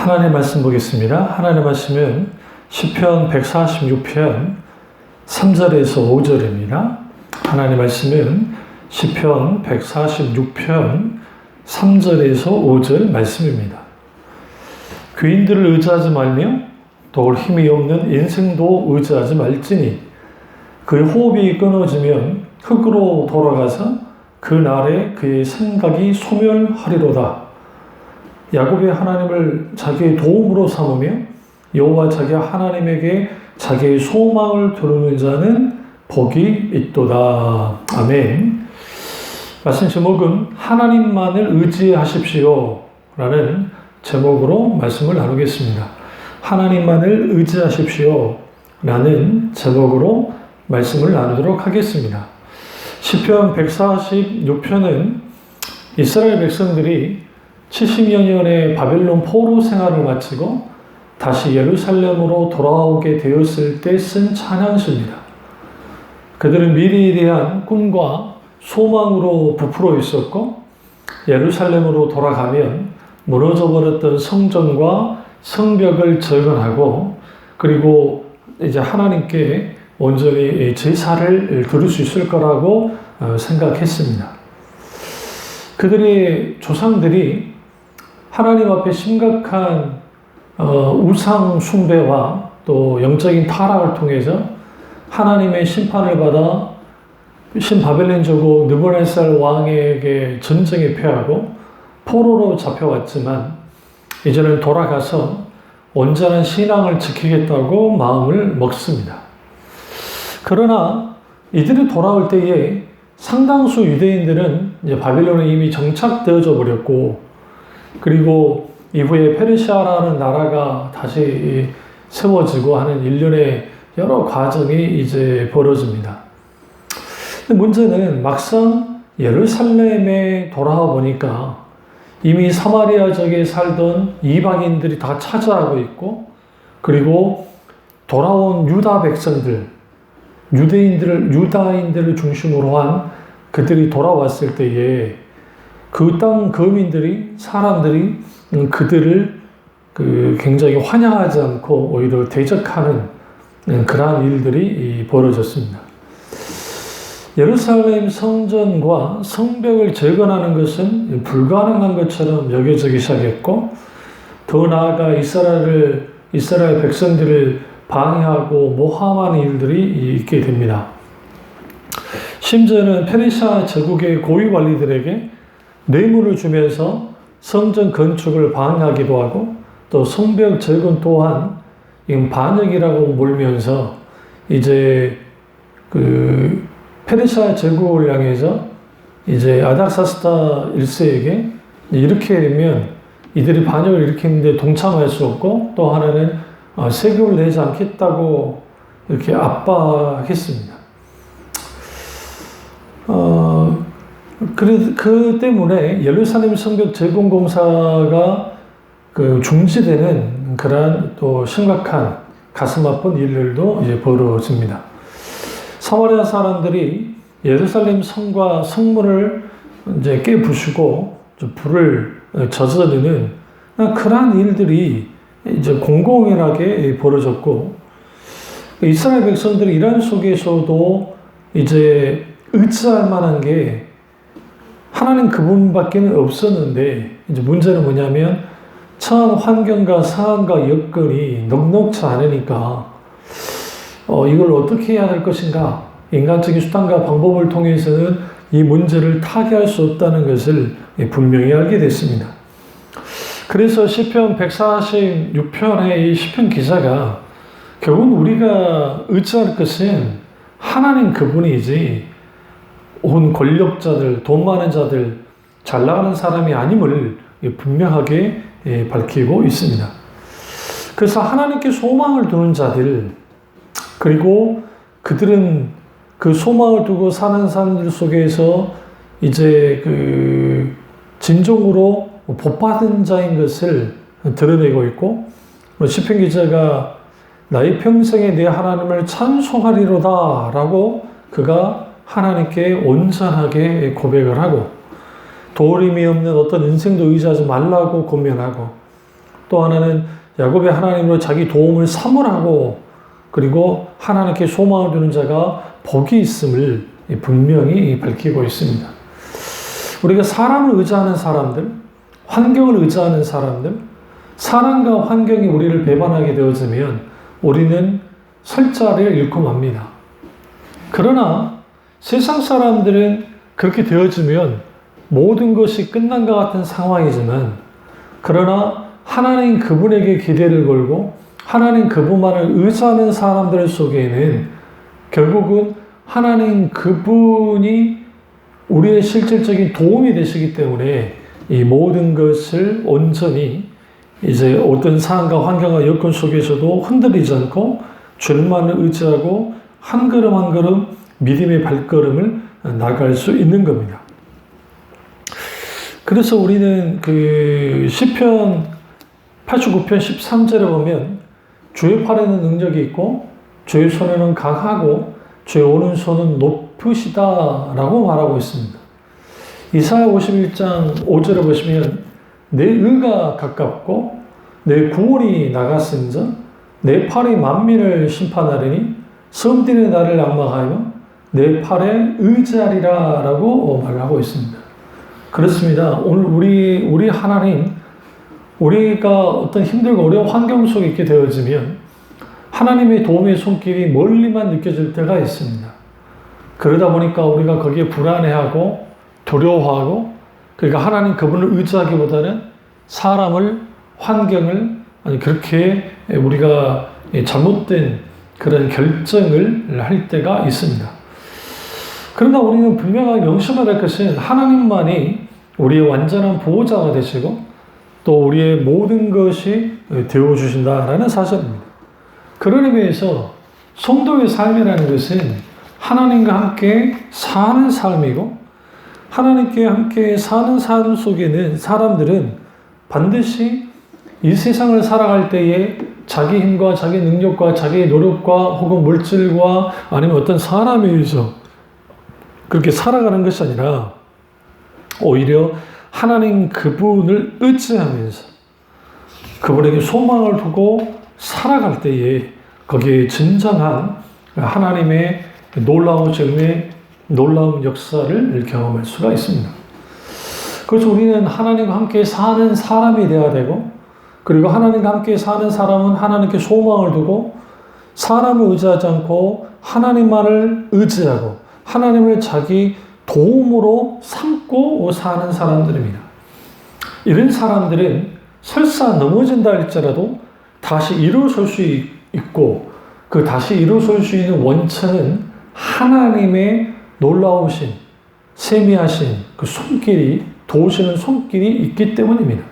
하나님의 말씀 보겠습니다. 하나님의 말씀은 시편 146편 3절에서 5절입니다. 하나님의 말씀은 시편 146편 3절에서 5절 말씀입니다. 귀인들을 의지하지 말며 도울 힘이 없는 인생도 의지하지 말지니 그의 호흡이 끊어지면 흙으로 돌아가서 그 날에 그의 생각이 소멸하리로다. 야곱의 하나님을 자기의 도움으로 삼으며 여호와 자기 하나님에게 자기의 소망을 두는 자는 복이 있도다. 아멘. 말씀 제목은 하나님만을 의지하십시오 라는 제목으로 말씀을 나누겠습니다. 하나님만을 의지하십시오 라는 제목으로 말씀을 나누도록 하겠습니다. 시편 146편은 이스라엘 백성들이 70여 년의 바벨론 포로 생활을 마치고 다시 예루살렘으로 돌아오게 되었을 때 쓴 찬양시입니다. 그들은 미래에 대한 꿈과 소망으로 부풀어 있었고 예루살렘으로 돌아가면 무너져버렸던 성전과 성벽을 재건하고 그리고 이제 하나님께 온전히 제사를 드릴 수 있을 거라고 생각했습니다. 그들의 조상들이 하나님 앞에 심각한 우상 숭배와 또 영적인 타락을 통해서 하나님의 심판을 받아 신바벨론 제국 느부갓네살 왕에게 전쟁에 패하고 포로로 잡혀왔지만 이제는 돌아가서 온전한 신앙을 지키겠다고 마음을 먹습니다. 그러나 이들이 돌아올 때에 상당수 유대인들은 이제 바벨론에 이미 정착되어져 버렸고 그리고 이후에 페르시아라는 나라가 다시 세워지고 하는 일련의 여러 과정이 이제 벌어집니다. 근데 문제는 막상 예루살렘에 돌아와 보니까 이미 사마리아 지역에 살던 이방인들이 다 차지하고 있고 그리고 돌아온 유다 백성들, 유다인들을 중심으로 한 그들이 돌아왔을 때에 그 땅 거민들이 사람들이 그들을 굉장히 환영하지 않고 오히려 대적하는 그러한 일들이 벌어졌습니다. 예루살렘 성전과 성벽을 재건하는 것은 불가능한 것처럼 여겨지기 시작했고 더 나아가 이스라엘 백성들을 방해하고 모함하는 일들이 있게 됩니다. 심지어는 페르시아 제국의 고위 관리들에게 뇌물을 주면서 성전 건축을 방해하기도 하고 또 성벽 재건 또한 반역이라고 몰면서 이제 페르시아 제국을 향해서 이제 아닥사스다 1세에게 이렇게 되면 이들이 반역을 일으키는데 동참할 수 없고 또 하나는 세금을 내지 않겠다고 이렇게 압박했습니다. 그 때문에 예루살렘 성벽 재건 공사가 중지되는 그러한 또 심각한 가슴 아픈 일들도 이제 벌어집니다. 사마리아 사람들이 예루살렘 성과 성문을 이제 깨부수고 불을 저지르는 그러한 일들이 이제 공공연하게 벌어졌고 이스라엘 백성들이 이런 속에서도 이제 의지할 만한 게 하나님 그분밖에는 없었는데 이제 문제는 뭐냐면 처한 환경과 상황과 여건이 넉넉지 않으니까 이걸 어떻게 해야 될 것인가 인간적인 수단과 방법을 통해서는 이 문제를 타개할 수 없다는 것을 분명히 알게 됐습니다. 그래서 시편 146편의 이 시편 기자가 결국 우리가 의지할 것은 하나님 그분이지 온 권력자들, 돈 많은 자들, 잘 나가는 사람이 아님을 분명하게 밝히고 있습니다. 그래서 하나님께 소망을 두는 자들, 그리고 그들은 그 소망을 두고 사는 사람들 속에서 이제 진정으로 복받은 자인 것을 드러내고 있고, 시편 기자가 나의 평생에 내 하나님을 찬송하리로다 라고 그가 하나님께 온전하게 고백을 하고 도림이 없는 어떤 인생도 의지하지 말라고 권면하고 또 하나는 야곱의 하나님으로 자기 도움을 사모하고 그리고 하나님께 소망을 두는 자가 복이 있음을 분명히 밝히고 있습니다. 우리가 사람을 의지하는 사람들, 환경을 의지하는 사람들, 사람과 환경이 우리를 배반하게 되어지면 우리는 설 자리를 잃고 맙니다. 그러나 세상 사람들은 그렇게 되어지면 모든 것이 끝난 것 같은 상황이지만 그러나 하나님 그분에게 기대를 걸고 하나님 그분만을 의지하는 사람들 속에는 결국은 하나님 그분이 우리의 실질적인 도움이 되시기 때문에 이 모든 것을 온전히 이제 어떤 상황과 환경과 여건 속에서도 흔들리지 않고 주님만을 의지하고 한 걸음 한 걸음 믿음의 발걸음을 나갈 수 있는 겁니다. 그래서 우리는 그 시편 89편 13절에 보면 주의 팔에는 능력이 있고 주의 손에는 강하고 주의 오른손은 높으시다라고 말하고 있습니다. 이사야 51장 5절에 보시면 내 의가 가깝고 내 구원이 나갔은즉 내 팔이 만민을 심판하리니 섬들의 나를 앙망하여 내 팔에 의지하리라 라고 말하고 있습니다. 그렇습니다. 오늘 우리 하나님, 우리가 어떤 힘들고 어려운 환경 속에 있게 되어지면 하나님의 도움의 손길이 멀리만 느껴질 때가 있습니다. 그러다 보니까 우리가 거기에 불안해하고 두려워하고 그러니까 하나님 그분을 의지하기보다는 사람을, 환경을 그렇게 우리가 잘못된 그런 결정을 할 때가 있습니다. 그러나 우리는 분명하게 명심해야 될 것은 하나님만이 우리의 완전한 보호자가 되시고 또 우리의 모든 것이 되어주신다라는 사실입니다. 그런 의미에서 성도의 삶이라는 것은 하나님과 함께 사는 삶이고 하나님께 함께 사는 삶 속에는 사람들은 반드시 이 세상을 살아갈 때에 자기 힘과 자기 능력과 자기 노력과 혹은 물질과 아니면 어떤 사람에 의해서 그렇게 살아가는 것이 아니라 오히려 하나님 그분을 의지하면서 그분에게 소망을 두고 살아갈 때에 거기에 진정한 하나님의 놀라운 증의 놀라운 역사를 경험할 수가 있습니다. 그래서 우리는 하나님과 함께 사는 사람이 되어야 되고 그리고 하나님과 함께 사는 사람은 하나님께 소망을 두고 사람을 의지하지 않고 하나님만을 의지하고 하나님을 자기 도움으로 삼고 사는 사람들입니다. 이런 사람들은 설사 넘어진다 할지라도 다시 일어설 수 있고 그 다시 일어설 수 있는 원천은 하나님의 놀라우신 세미하신 그 손길이 도우시는 손길이 있기 때문입니다.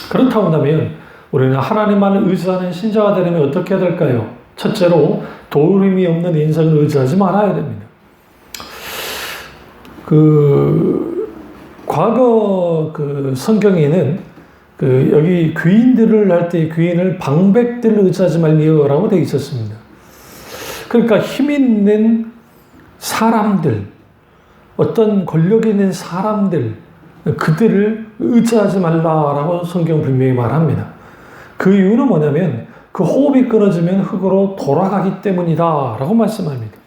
그렇다고 한다면 우리는 하나님만을 의지하는 신자가 되려면 어떻게 해야 될까요? 첫째로 도움이 없는 인생을 의지하지 말아야 됩니다. 과거 성경에는 여기 귀인들을 할 때 귀인을 방백들을 의지하지 말리어라고 되어 있었습니다. 그러니까 힘 있는 사람들, 어떤 권력 있는 사람들, 그들을 의지하지 말라라고 성경 분명히 말합니다. 그 이유는 뭐냐면 그 호흡이 끊어지면 흙으로 돌아가기 때문이다 라고 말씀합니다.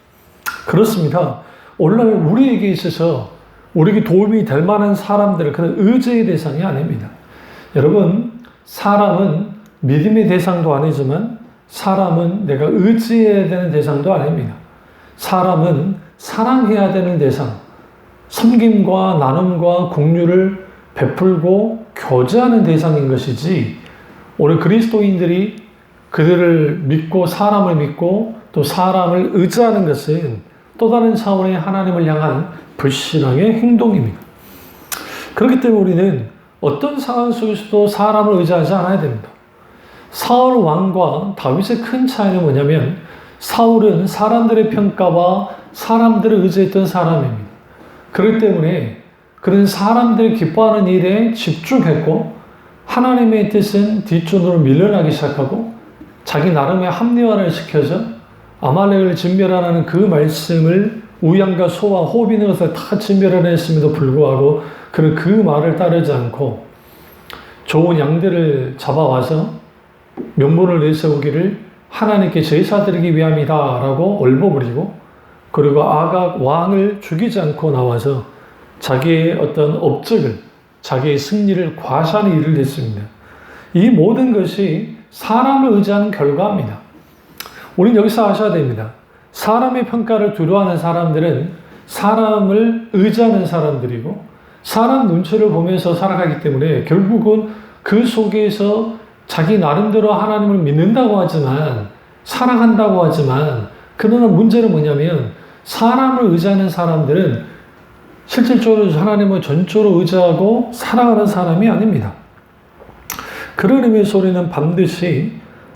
그렇습니다. 오늘날 우리에게 있어서 우리에게 도움이 될 만한 사람들, 그런 의지의 대상이 아닙니다. 여러분, 사람은 믿음의 대상도 아니지만 사람은 내가 의지해야 되는 대상도 아닙니다. 사람은 사랑해야 되는 대상, 섬김과 나눔과 공유를 베풀고 교제하는 대상인 것이지 오늘 그리스도인들이 그들을 믿고 사람을 믿고 또 사람을 의지하는 것은 또 다른 차원의 하나님을 향한 불신앙의 행동입니다. 그렇기 때문에 우리는 어떤 상황 속에서도 사람을 의지하지 않아야 됩니다. 사울 왕과 다윗의 큰 차이는 뭐냐면 사울은 사람들의 평가와 사람들을 의지했던 사람입니다. 그렇기 때문에 그런 사람들이 기뻐하는 일에 집중했고 하나님의 뜻은 뒷전으로 밀려나기 시작하고 자기 나름의 합리화를 시켜서 아말렉을 진멸하라는 그 말씀을 우양과 소와 호흡 있는 것을 다 진멸하라 했음에도 불구하고 그는 그 말을 따르지 않고 좋은 양들을 잡아와서 명분을 내세우기를 하나님께 제사드리기 위함이다 라고 얼버무리고, 그리고 아각 왕을 죽이지 않고 나와서 자기의 어떤 업적을, 자기의 승리를 과시하는 일을 했습니다. 이 모든 것이 사람을 의지하는 결과입니다. 우리는 여기서 아셔야 됩니다. 사람의 평가를 두려워하는 사람들은 사람을 의지하는 사람들이고, 사람 눈치를 보면서 살아가기 때문에 결국은 그 속에서 자기 나름대로 하나님을 믿는다고 하지만, 사랑한다고 하지만, 그러나 문제는 뭐냐면 사람을 의지하는 사람들은 실질적으로 하나님을 전적으로 의지하고 사랑하는 사람이 아닙니다. 그런 의미에서 우리는 반드시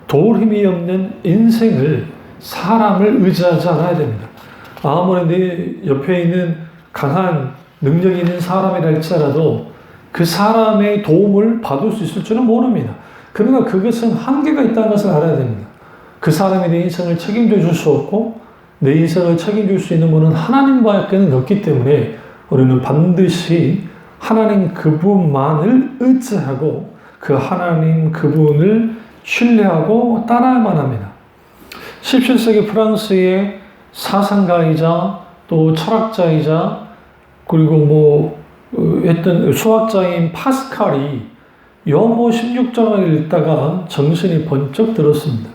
도울 힘이 없는 인생을, 사람을 의지하지 않아야 됩니다. 아무리 내 옆에 있는 강한 능력이 있는 사람이라 할지라도 그 사람의 도움을 받을 수 있을 줄은 모릅니다. 그러나 그것은 한계가 있다는 것을 알아야 됩니다. 그 사람이 내 인생을 책임져 줄 수 없고 내 인생을 책임질 수 있는 분은 하나님밖에는 없기 때문에 우리는 반드시 하나님 그분만을 의지하고 그 하나님 그분을 신뢰하고 따라야만 합니다. 17세기 프랑스의 사상가이자 또 철학자이자 그리고 했던 수학자인 파스칼이 영어 16장을 읽다가 정신이 번쩍 들었습니다.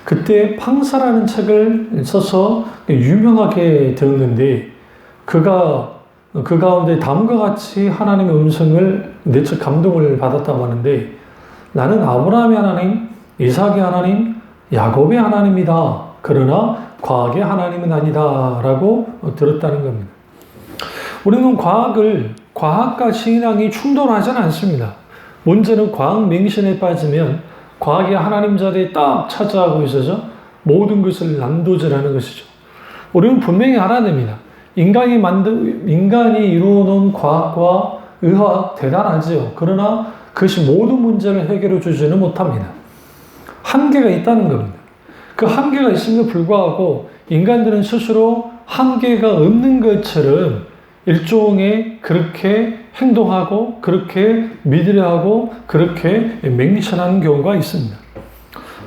그때 팡사라는 책을 써서 유명하게 되었는데, 그가 그 가운데 다음과 같이 하나님의 음성을 내적 감동을 받았다고 하는데, 나는 아브라함의 하나님, 이삭의 하나님, 야곱의 하나님이다. 그러나 과학의 하나님은 아니다. 라고 들었다는 겁니다. 우리는 과학과 신앙이 충돌하지는 않습니다. 문제는 과학 맹신에 빠지면 과학이 하나님 자리에 딱 차지하고 있어서 모든 것을 난도질하는 것이죠. 우리는 분명히 알아야 됩니다. 인간이 이루어놓은 과학과 의학 대단하지요. 그러나 그것이 모든 문제를 해결해 주지는 못합니다. 한계가 있다는 겁니다. 그 한계가 있음에도 불구하고 인간들은 스스로 한계가 없는 것처럼 일종의 그렇게 행동하고 그렇게 믿으려 하고 그렇게 맹신하는 경우가 있습니다.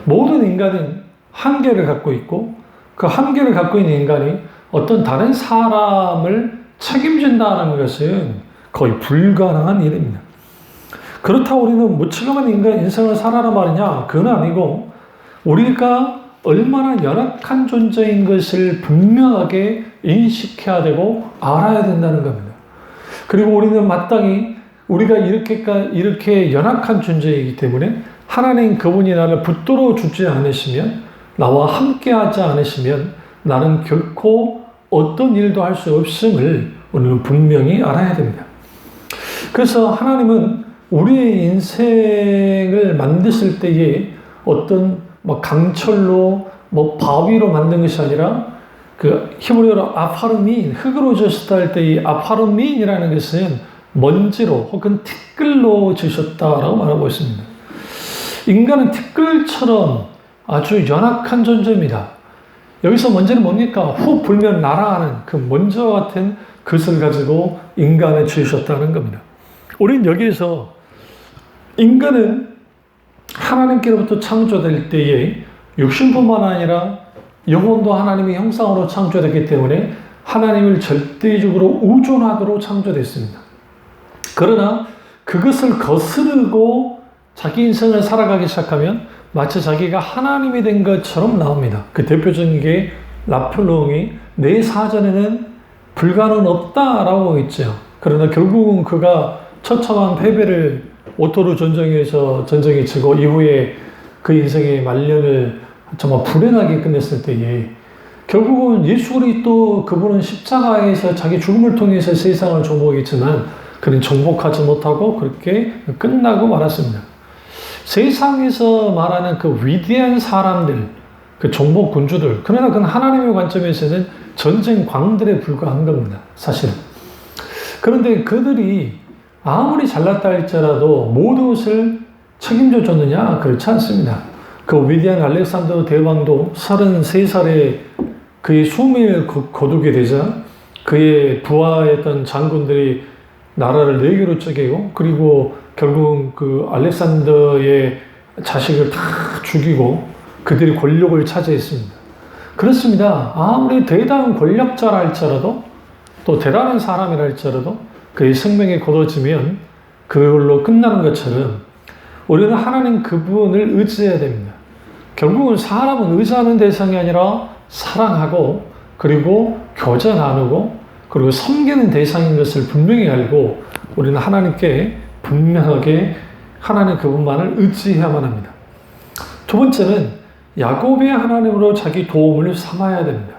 모든 인간은 한계를 갖고 있고, 그 한계를 갖고 있는 인간이 어떤 다른 사람을 책임진다는 것은 거의 불가능한 일입니다. 그렇다고 우리는 무책임한 인생을 살아라 말이냐? 그건 아니고, 우리가 얼마나 연약한 존재인 것을 분명하게 인식해야 되고 알아야 된다는 겁니다. 그리고 우리는 마땅히 우리가 이렇게 연약한 존재이기 때문에 하나님 그분이 나를 붙들어 주지 않으시면, 나와 함께 하지 않으시면 나는 결코 어떤 일도 할 수 없음을 우리는 분명히 알아야 됩니다. 그래서 하나님은 우리의 인생을 만드실 때에 어떤 강철로 바위로 만든 것이 아니라 그 히브리어로 아파르민, 흙으로 지었다 할 때 이 아파르민이라는 것은 먼지로 혹은 티끌로 지으셨다라고 말하고 있습니다. 인간은 티끌처럼 아주 연약한 존재입니다. 여기서 먼지는 뭡니까? 훅 불면 날아가는 그 먼지와 같은 것을 가지고 인간을 지으셨다는 겁니다. 우리는 여기에서 인간은 하나님께로부터 창조될 때에 육신뿐만 아니라 영혼도 하나님의 형상으로 창조됐기 때문에 하나님을 절대적으로 의존하도록 창조됐습니다. 그러나 그것을 거스르고 자기 인생을 살아가기 시작하면 마치 자기가 하나님이 된 것처럼 나옵니다. 그 대표적인 게 나폴레옹이 내 사전에는 불가는 없다라고 했죠. 그러나 결국은 그가 처참한 패배를 오토르 전쟁에서 전쟁에 치고 이후에 그 인생의 말년을 정말 불행하게 끝냈을 때에 결국은 예수 그리스도 그분은 십자가에서 자기 죽음을 통해서 세상을 정복했지만 그는 정복하지 못하고 그렇게 끝나고 말았습니다. 세상에서 말하는 그 위대한 사람들, 그 정복 군주들, 그러나 그건 하나님의 관점에서는 전쟁 광들에 불과한 겁니다. 사실은. 그런데 그들이 아무리 잘났다 할지라도 모든 것을 책임져 줬느냐? 그렇지 않습니다. 그 위대한 알렉산더 대왕도 33살에 그의 수명을 거두게 되자 그의 부하였던 장군들이 나라를 4개로 쪼개고 그리고 결국 그 알렉산더의 자식을 다 죽이고 그들이 권력을 차지했습니다. 그렇습니다. 아무리 대단한 권력자라 할지라도 또 대단한 사람이라 할지라도 그의 생명이 곧어지면 그걸로 끝나는 것처럼 우리는 하나님 그분을 의지해야 됩니다. 결국은 사람은 의지하는 대상이 아니라 사랑하고 그리고 교제 나누고 그리고 섬기는 대상인 것을 분명히 알고 우리는 하나님께 분명하게 하나님 그분만을 의지해야만 합니다. 두 번째는 야곱의 하나님으로 자기 도움을 삼아야 됩니다.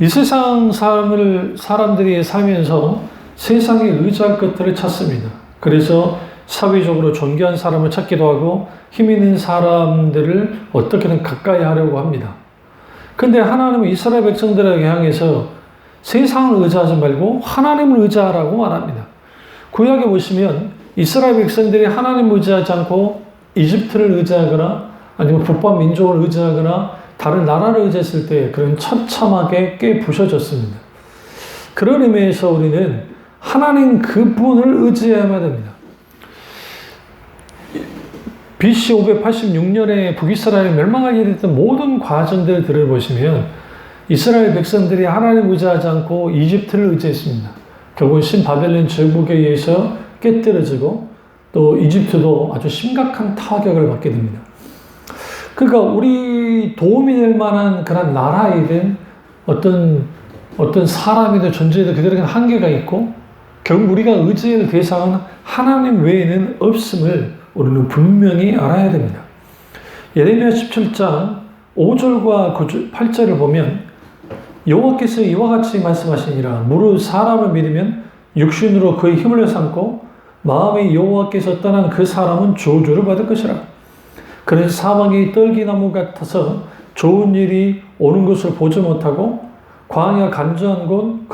이 세상 사람들이 살면서 세상에 의지할 것들을 찾습니다. 그래서 사회적으로 존귀한 사람을 찾기도 하고 힘 있는 사람들을 어떻게든 가까이 하려고 합니다. 근데 하나님은 이스라엘 백성들에게 향해서 세상을 의지하지 말고 하나님을 의지하라고 말합니다. 구약에 보시면 이스라엘 백성들이 하나님을 의지하지 않고 이집트를 의지하거나 아니면 북방 민족을 의지하거나 다른 나라를 의지했을 때 그런 처참하게 깨부셔졌습니다. 그런 의미에서 우리는 하나님 그분을 의지해야만 됩니다. BC 586년에 북이스라엘이 멸망하게 됐던 모든 과정들을 들어보시면 이스라엘 백성들이 하나님을 의지하지 않고 이집트를 의지했습니다. 결국 신바벨론 제국에 의해서 깨뜨려지고 또 이집트도 아주 심각한 타격을 받게 됩니다. 그러니까 우리 도움이 될 만한 그런 나라이든 어떤 사람이든 존재이든 그들에게는 한계가 있고 결국 우리가 의지할 대상은 하나님 외에는 없음을 우리는 분명히 알아야 됩니다. 예레미야 17장 5절과 8절을 보면 여호와께서 이와 같이 말씀하시니라. 무릇 사람을 믿으면 육신으로 그의 힘을 삼고 마음에 여호와께서 떠난 그 사람은 저주를 받을 것이라. 그래서 사막이 떨기나무 같아서 좋은 일이 오는 것을 보지 못하고 광야 간절한 곳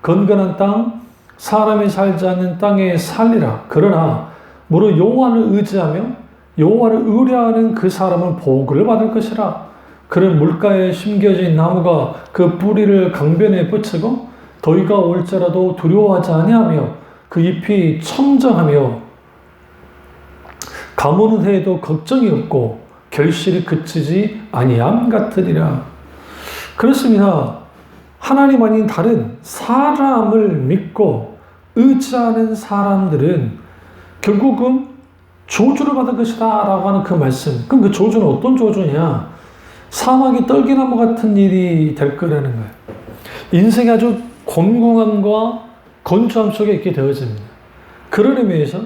건건한 땅 사람이 살지 않는 땅에 살리라. 그러나 무릇 여호와를 의지하며 여호와를 의뢰하는 그 사람은 복을 받을 것이라. 그런 물가에 심겨진 나무가 그 뿌리를 강변에 뻗치고 더위가 올지라도 두려워하지 아니하며 그 잎이 청정하며 가무는 해에도 걱정이 없고 결실이 그치지 아니함 같으리라. 그렇습니다. 하나님 아닌 다른 사람을 믿고 의지하는 사람들은 결국은 저주를 받을 것이다 라고 하는 그 말씀. 그럼 그 저주는 어떤 저주냐? 사막이 떨기나무 같은 일이 될 거라는 거예요. 인생이 아주 곤궁함과 건조함 속에 있게 되어집니다. 그런 의미에서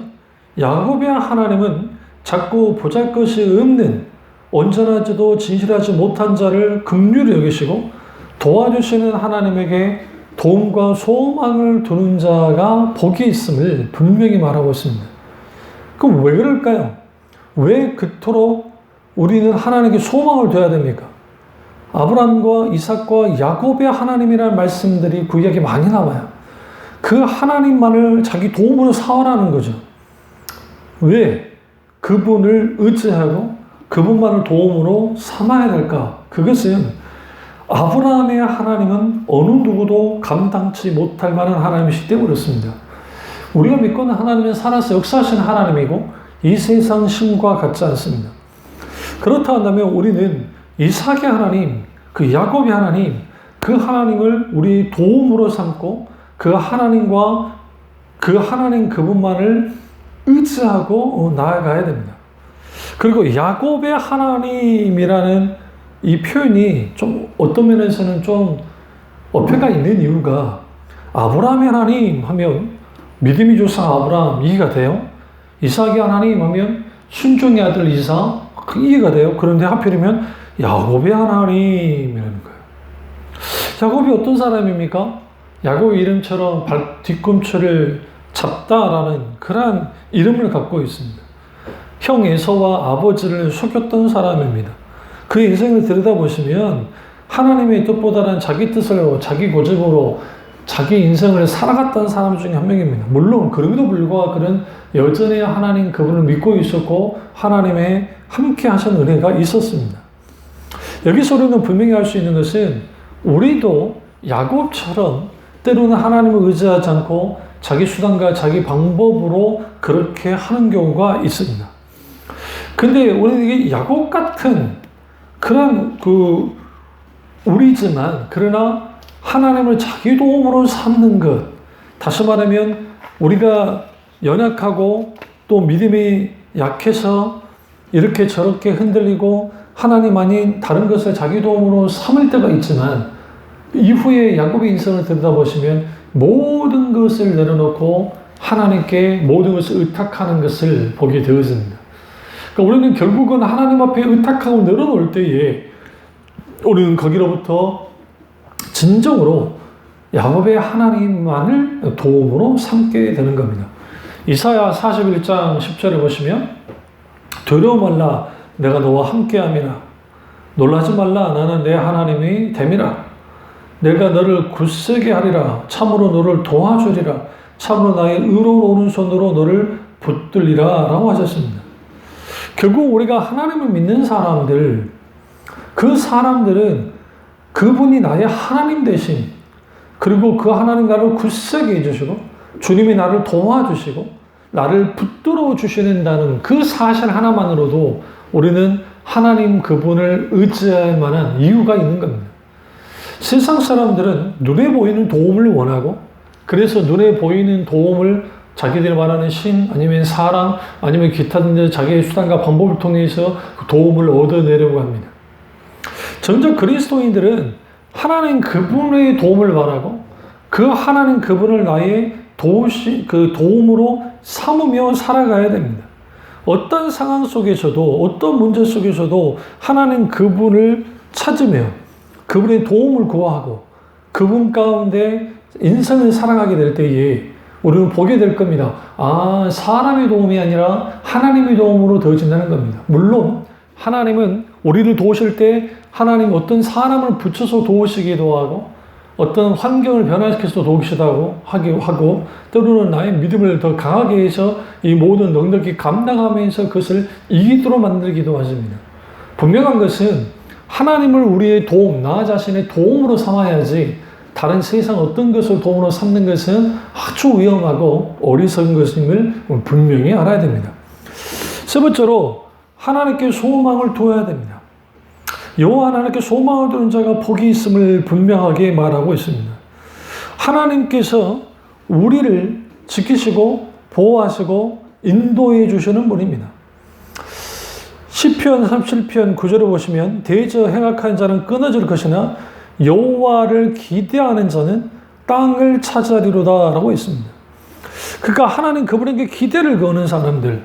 야곱의 하나님은 자꾸 보잘것이 없는 온전하지도 진실하지 못한 자를 긍휼히 여기시고 도와주시는 하나님에게 도움과 소망을 두는 자가 복이 있음을 분명히 말하고 있습니다. 그럼 왜 그럴까요? 왜 그토록 우리는 하나님께 소망을 둬야 됩니까? 아브라함과 이삭과 야곱의 하나님이라는 말씀들이 구약에 많이 나와요. 그 하나님만을 자기 도움으로 삼으라는 거죠. 왜? 그분을 의지하고 그분만을 도움으로 삼아야 될까? 그것은 아브라함의 하나님은 어느 누구도 감당치 못할 만한 하나님이시기 때문에 그렇습니다. 우리가 믿고는 하나님은 살아서 역사하신 하나님이고 이 세상 신과 같지 않습니다. 그렇다 한다면 우리는 이삭의 하나님, 그 야곱의 하나님, 그 하나님을 우리 도움으로 삼고 그 하나님과 그 하나님 그분만을 의지하고 나아가야 됩니다. 그리고 야곱의 하나님이라는 이 표현이 좀 어떤 면에서는 좀 어폐가 있는 이유가 아브라함의 하나님 하면 믿음이 조상 아브라함 이해가 돼요. 이삭의 하나님 하면 순종의 아들 이삭 이해가 돼요. 그런데 하필이면 야곱의 하나님이라는 거예요. 야곱이 어떤 사람입니까? 야곱 이름처럼 뒤꿈치를 잡다라는 그러한 이름을 갖고 있습니다. 형 에서와 아버지를 속였던 사람입니다. 그 인생을 들여다보시면 하나님의 뜻보다는 자기 뜻으로 자기 고집으로 자기 인생을 살아갔던 사람 중에 한 명입니다. 물론 그럼에도 불구하고 그는 여전히 하나님 그분을 믿고 있었고 하나님의 함께 하신 은혜가 있었습니다. 여기서 우리는 분명히 알 수 있는 것은 우리도 야곱처럼 때로는 하나님을 의지하지 않고 자기 수단과 자기 방법으로 그렇게 하는 경우가 있습니다. 근데 우리에게 야곱 같은 그런 우리지만 그러나 하나님을 자기 도움으로 삼는 것, 다시 말하면 우리가 연약하고 또 믿음이 약해서 이렇게 저렇게 흔들리고 하나님 아닌 다른 것을 자기 도움으로 삼을 때가 있지만 이후에 야곱의 인생을 들여다보시면 모든 것을 내려놓고 하나님께 모든 것을 의탁하는 것을 보게 되어집니다. 그러니까 우리는 결국은 하나님 앞에 의탁하고 내려놓을 때에 우리는 거기로부터 진정으로 야곱의 하나님만을 도움으로 삼게 되는 겁니다. 이사야 41장 10절에 보시면 두려워 말라 내가 너와 함께함이라 놀라지 말라 나는 내 하나님이 됨이라 내가 너를 굳세게 하리라 참으로 너를 도와주리라 참으로 나의 의로운 오른손으로 너를 붙들리라 라고 하셨습니다. 결국 우리가 하나님을 믿는 사람들, 그 사람들은 그분이 나의 하나님 되신, 그리고 그 하나님 나를 굳세게 해주시고 주님이 나를 도와주시고 나를 붙들어 주시는다는 그 사실 하나만으로도 우리는 하나님 그분을 의지할 만한 이유가 있는 겁니다. 세상 사람들은 눈에 보이는 도움을 원하고 그래서 눈에 보이는 도움을 자기들이 말하는 신 아니면 사람 아니면 기타 등등 자기의 수단과 방법을 통해서 그 도움을 얻어내려고 합니다. 정작 그리스도인들은 하나님 그분의 도움을 바라고 그 하나님 그분을 나의 도움으로 삼으며 살아가야 됩니다. 어떤 상황 속에서도 어떤 문제 속에서도 하나님 그분을 찾으며 그분의 도움을 구하고 그분 가운데 인생을 살아가게 될 때에 우리는 보게 될 겁니다. 아, 사람의 도움이 아니라 하나님의 도움으로 되어진다는 겁니다. 물론 하나님은 우리를 도우실 때 하나님 어떤 사람을 붙여서 도우시기도 하고 어떤 환경을 변화시켜서 도우시다고 하고 때로는 나의 믿음을 더 강하게 해서 이 모든 넉넉히 감당하면서 그것을 이기도록 만들기도 하십니다. 분명한 것은 하나님을 우리의 도움, 나 자신의 도움으로 삼아야지 다른 세상 어떤 것을 도움으로 삼는 것은 아주 위험하고 어리석은 것임을 분명히 알아야 됩니다. 세 번째로 하나님께 소망을 두어야 됩니다. 여호와 하나님께 소망을 두는 자가 복이 있음을 분명하게 말하고 있습니다. 하나님께서 우리를 지키시고 보호하시고 인도해 주시는 분입니다. 시편 37편 9절을 보시면 대저 행악한 자는 끊어질 것이나 여호와를 기대하는 자는 땅을 차지하리로다 라고 있습니다. 그러니까 하나님 그분에게 기대를 거는 사람들,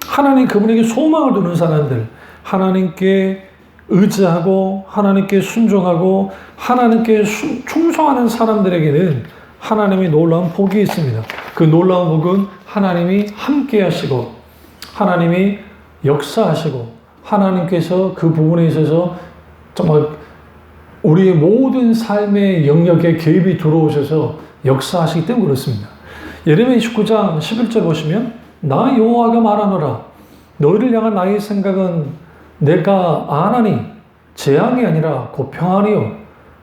하나님 그분에게 소망을 두는 사람들, 하나님께 의지하고 하나님께 순종하고 하나님께 충성하는 사람들에게는 하나님의 놀라운 복이 있습니다. 그 놀라운 복은 하나님이 함께 하시고 하나님이 역사하시고 하나님께서 그 부분에 있어서 정말 우리의 모든 삶의 영역에 개입이 들어오셔서 역사하시기 때문에 그렇습니다. 예레미야 29장 11절 보시면 나 여호와가 말하노라 너희를 향한 나의 생각은 내가 아나니 재앙이 아니라 곧 평안이요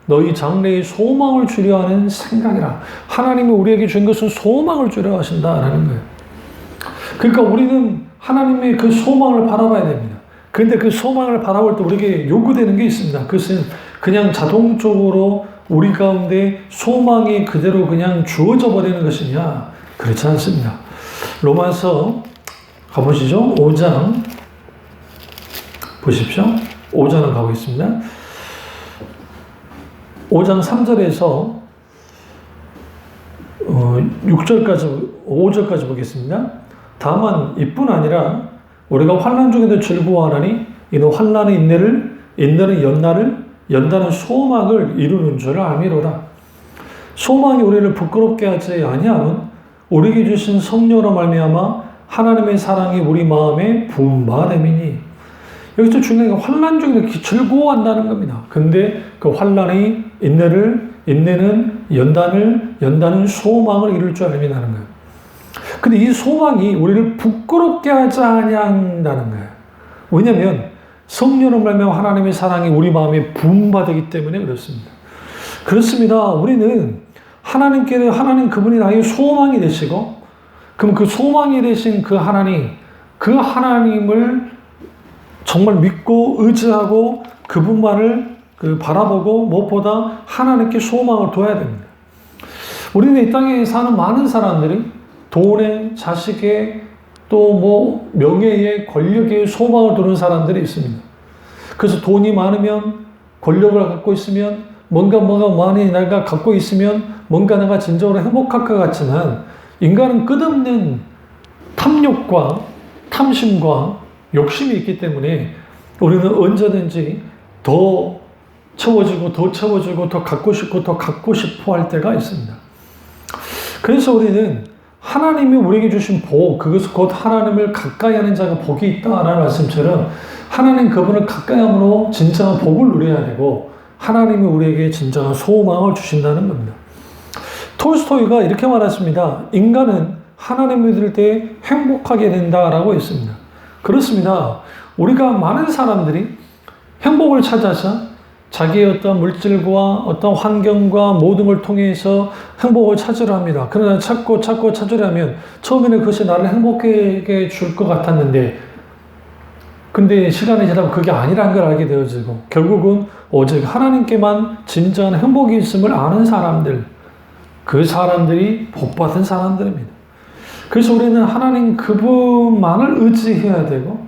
너희 장래에 소망을 주려 하는 생각이라. 하나님이 우리에게 준 것은 소망을 주려 하신다라는 거예요. 그러니까 우리는 하나님의 그 소망을 바라봐야 됩니다. 그런데 그 소망을 바라볼 때 우리에게 요구되는 게 있습니다. 그것은 그냥 자동적으로 우리 가운데 소망이 그대로 그냥 주어져 버리는 것이냐? 그렇지 않습니다. 로마서 가보시죠. 5장 보십시오. 5장을 가고 있습니다. 5장 3절에서 6절까지 5절까지 보겠습니다. 다만 이뿐 아니라 우리가 환난 중에도 즐거워하나니 이는 환난의 인내는 연단은 소망을 이루는 줄 알미로다. 소망이 우리를 부끄럽게 하지 아니함은 우리에게 주신 성령으로 말미암아 하나님의 사랑이 우리 마음에 부은 바 됨이니. 여기서 중요한 게 환난 중에 즐거워한다는 겁니다. 근데 그 환난이 인내는 연단은 소망을 이룰 줄 알미라는 거예요. 근데 이 소망이 우리를 부끄럽게 하지 아니한다는 거예요. 왜냐하면 성령으로 말미암아 하나님의 사랑이 우리 마음에 부은 바 되기 때문에 그렇습니다. 그렇습니다. 우리는 하나님 그분이 나의 소망이 되시고, 그럼 그 소망이 되신 그 하나님을 정말 믿고 의지하고 그분만을 바라보고 무엇보다 하나님께 소망을 둬야 됩니다. 우리는 이 땅에 사는 많은 사람들이 돈에, 자식에, 또 명예에, 권력에 소망을 두는 사람들이 있습니다. 그래서 돈이 많으면, 권력을 갖고 있으면, 뭔가 많이 내가 갖고 있으면 뭔가 내가 진정으로 행복할 것 같지만, 인간은 끝없는 탐욕과 탐심과 욕심이 있기 때문에 우리는 언제든지 더 채워지고 더 갖고 싶고 할 때가 있습니다. 그래서 우리는 하나님이 우리에게 주신 복, 그것은 곧 하나님을 가까이 하는 자가 복이 있다라는 말씀처럼 하나님 그분을 가까이 함으로 진정한 복을 누려야 되고, 하나님이 우리에게 진정한 소망을 주신다는 겁니다. 톨스토이가 이렇게 말했습니다. 인간은 하나님을 믿을 때 행복하게 된다라고 했습니다. 그렇습니다. 우리가 많은 사람들이 행복을 찾아서 자기의 어떤 물질과 어떤 환경과 모든 걸 통해서 행복을 찾으려 합니다. 그러나 찾고 찾으려면 처음에는 그것이 나를 행복하게 줄 것 같았는데, 근데 시간이 지나면 그게 아니라는 걸 알게 되어지고, 결국은 오직 하나님께만 진정한 행복이 있음을 아는 사람들, 그 사람들이 복받은 사람들입니다. 그래서 우리는 하나님 그분만을 의지해야 되고,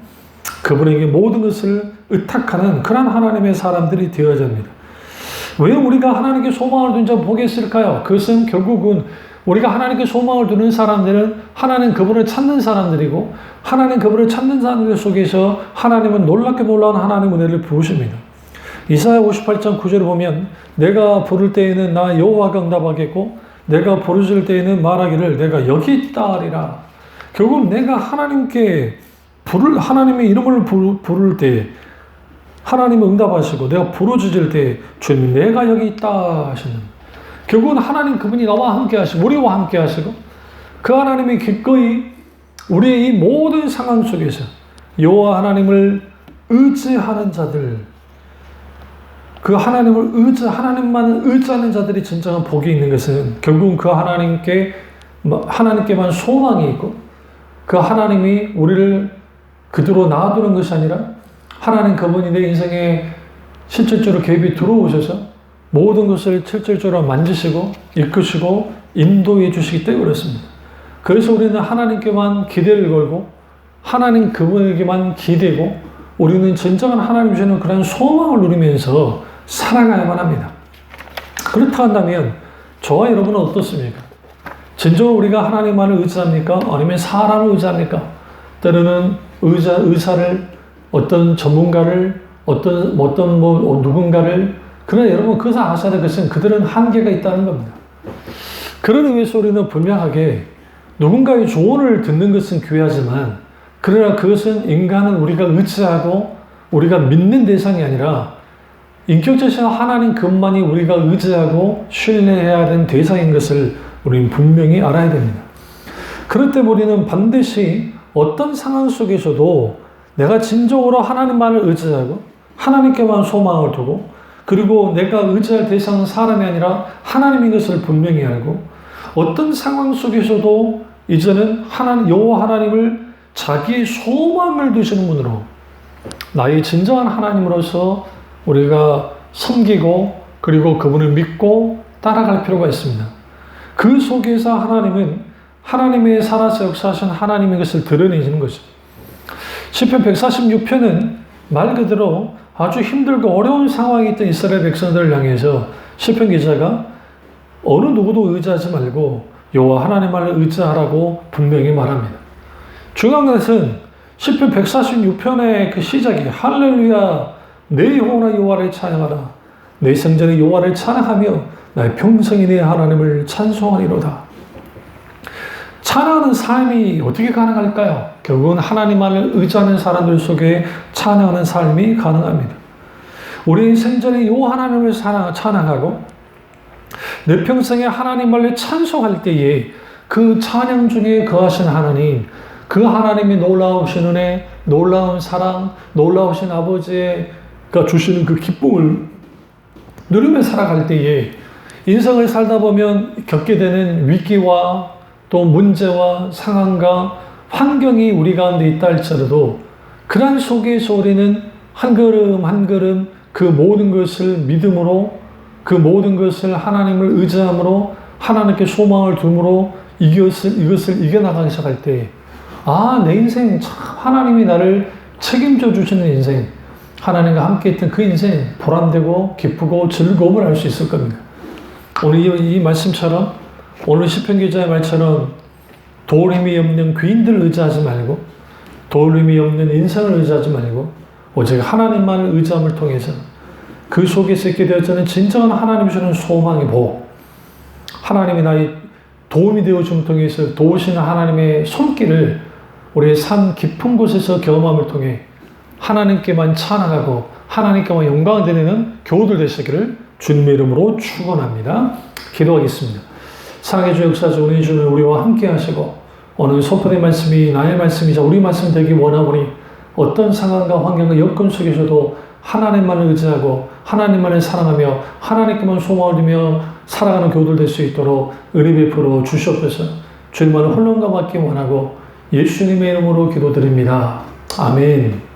그분에게 모든 것을 의탁하는 그런 하나님의 사람들이 되어야 합니다. 왜 우리가 하나님께 소망을 둔 자 복이 있을까요? 그것은 결국은 우리가 하나님께 소망을 두는 사람들은 하나님 그분을 찾는 사람들이고, 하나님 그분을 찾는 사람들 속에서 하나님은 놀랍게 놀라운 하나님의 은혜를 부으십니다. 이사야 58장 9절을 보면, 내가 부를 때에는 나 여호와가 응답하겠고 내가 부르실 때에는 말하기를 내가 여기 있다 하리라. 결국 내가 하나님의 이름을 부를 때 하나님은 응답하시고, 내가 부르짖을 때 주님 내가 여기 있다 하시는, 결국은 하나님 그분이 나와 함께 하시고 우리와 함께 하시고, 그 하나님이 기꺼이 우리의 이 모든 상황 속에서 여호와 하나님을 의지하는 자들, 그 하나님만을 의지하는 자들이 진정한 복이 있는 것은 결국은 그 하나님께만 소망이 있고, 그 하나님이 우리를 그대로 놔두는 것이 아니라 하나님 그분이 내 인생에 실질적으로 개입이 들어오셔서 모든 것을 실질적으로 만지시고 이끄시고 인도해 주시기 때문에 그렇습니다. 그래서 우리는 하나님께만 기대를 걸고 하나님 그분에게만 기대고, 우리는 진정한 하나님 주시는 그런 소망을 누리면서 살아가야만 합니다. 그렇다 한다면 저와 여러분은 어떻습니까? 진정으로 우리가 하나님만을 의지합니까? 아니면 사람을 의지합니까? 때로는 의사를, 어떤 전문가를, 누군가를, 그러나 여러분 그것을 아셔야 될 것은 그들은 한계가 있다는 겁니다. 그런 의미에서 우리는 분명하게 누군가의 조언을 듣는 것은 귀하지만, 그러나 그것은 인간은 우리가 의지하고 우리가 믿는 대상이 아니라 인격적인 하나님 그분만이 우리가 의지하고 신뢰해야 하는 대상인 것을 우리는 분명히 알아야 됩니다. 그럴 때 우리는 반드시 어떤 상황 속에서도 내가 진정으로 하나님만을 의지하고 하나님께만 소망을 두고, 그리고 내가 의지할 대상은 사람이 아니라 하나님인 것을 분명히 알고, 어떤 상황 속에서도 이제는 여호와 하나님을 자기의 소망을 두시는 분으로, 나의 진정한 하나님으로서 우리가 섬기고 그리고 그분을 믿고 따라갈 필요가 있습니다. 그 속에서 하나님은 하나님의 살아서 역사하신 하나님의 것을 드러내시는 것입니다. 시편 146편은 말 그대로 아주 힘들고 어려운 상황에 있던 이스라엘 백성들을 향해서 시편 기자가 어느 누구도 의지하지 말고 여호와 하나님만을 의지하라고 분명히 말합니다. 중요한 것은 시편 146편의 그 시작이 할렐루야 내 영혼아 여호와를 찬양하라, 내 성전의 여호와를 찬양하며 나의 평생이 내 하나님을 찬송하리로다. 찬양하는 삶이 어떻게 가능할까요? 결국은 하나님만을 의지하는 사람들 속에 찬양하는 삶이 가능합니다. 우리 생전에 여호와 하나님을 찬양하고 내 평생에 하나님만을 찬송할 때에 그 찬양 중에 거하신 하나님, 그 하나님의 놀라우신 은혜, 놀라운 사랑, 놀라우신 아버지가 주시는 그 기쁨을 누리며 살아갈 때에 인생을 살다 보면 겪게 되는 위기와 또 문제와 상황과 환경이 우리 가운데 있다 할지라도 그러한 속에서 우리는 한 걸음 한 걸음 그 모든 것을 믿음으로, 그 모든 것을 하나님을 의지함으로, 하나님께 소망을 둠으로 이것을 이겨나가기 시작할 때, 아, 내 인생 참 하나님이 나를 책임져 주시는 인생, 하나님과 함께 했던 그 인생 보람되고 기쁘고 즐거움을 알 수 있을 겁니다. 오늘 이 말씀처럼, 오늘 시편 기자의 말처럼 도울 힘이 없는 귀인들을 의지하지 말고, 도울 힘이 없는 인생을 의지하지 말고 오직 하나님만을 의지함을 통해서 그 속에서 있게 되어지는 진정한 하나님 주는 소망의 복, 하나님이 나의 도움이 되어줌을 통해서 도우시는 하나님의 손길을 우리의 삶 깊은 곳에서 경험함을 통해 하나님께만 찬양하고 하나님께만 영광을 드리는 교우들 되시기를 주님의 이름으로 축원합니다. 기도하겠습니다. 사랑의 주 역사주 은혜의 주는 우리와 함께 하시고 오늘 소편의 말씀이 나의 말씀이자 우리 말씀 되기 원하오니 어떤 상황과 환경과 여건 속에서도 하나님만을 의지하고 하나님만을 사랑하며 하나님께만 소망을 두며 살아가는 교우들 될 수 있도록 은혜 베풀어 주시옵소서. 주님만을 홀론과 맡기 원하고 예수님의 이름으로 기도드립니다. 아멘.